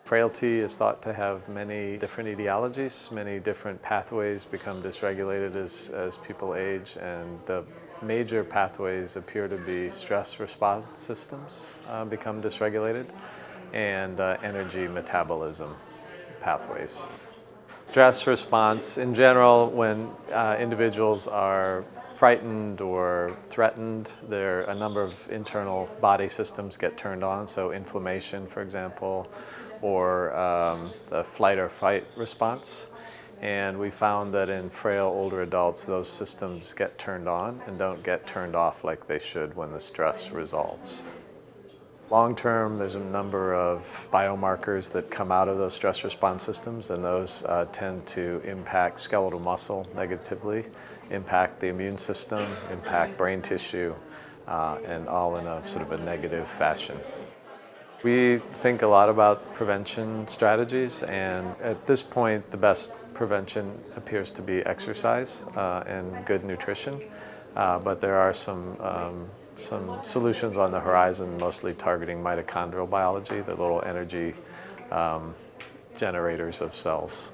Frailty is thought to have many different etiologies, many different pathways become dysregulated as people age, and the major pathways appear to be stress response systems become dysregulated, and energy metabolism pathways. Stress response, in general, when individuals are frightened or threatened, a number of internal body systems get turned on, so inflammation, for example, or the flight or fight response. And we found that in frail older adults, those systems get turned on and don't get turned off like they should when the stress resolves. Long term, there's a number of biomarkers that come out of those stress response systems, and those tend to impact skeletal muscle negatively, impact the immune system, impact brain tissue, and all in a sort of a negative fashion. We think a lot about prevention strategies, and at this point, the best prevention appears to be exercise and good nutrition, but there are some solutions on the horizon, mostly targeting mitochondrial biology, the little energy generators of cells.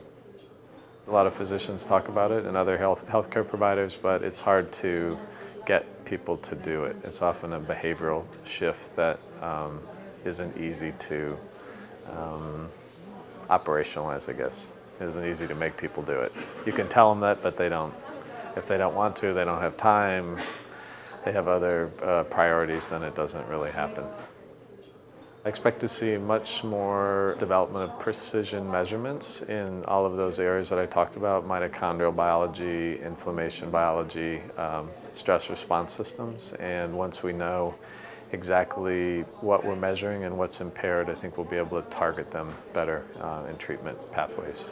A lot of physicians talk about it and other healthcare providers, but it's hard to get people to do it. It's often a behavioral shift that isn't easy to operationalize, I guess. It isn't easy to make people do it. You can tell them that, but they don't. If they don't want to, they don't have time, they have other priorities, then it doesn't really happen. I expect to see much more development of precision measurements in all of those areas that I talked about: mitochondrial biology, inflammation biology, stress response systems. And once we know exactly what we're measuring and what's impaired, I think we'll be able to target them better in treatment pathways.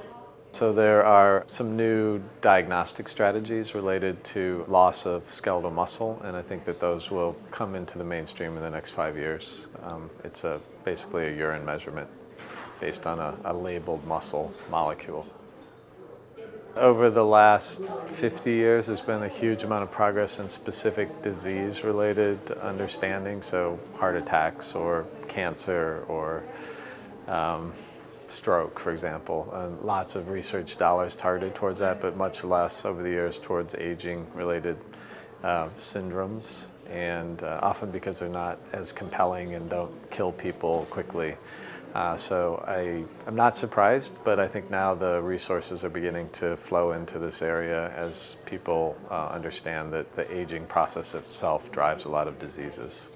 So there are some new diagnostic strategies related to loss of skeletal muscle, and I think that those will come into the mainstream in the next 5 years. It's basically a urine measurement based on a labeled muscle molecule. Over the last 50 years, there's been a huge amount of progress in specific disease-related understanding, so heart attacks or cancer or stroke, for example. Lots of research dollars targeted towards that, but much less over the years towards aging-related syndromes, and often because they're not as compelling and don't kill people quickly. So I'm not surprised, but I think now the resources are beginning to flow into this area as people understand that the aging process itself drives a lot of diseases.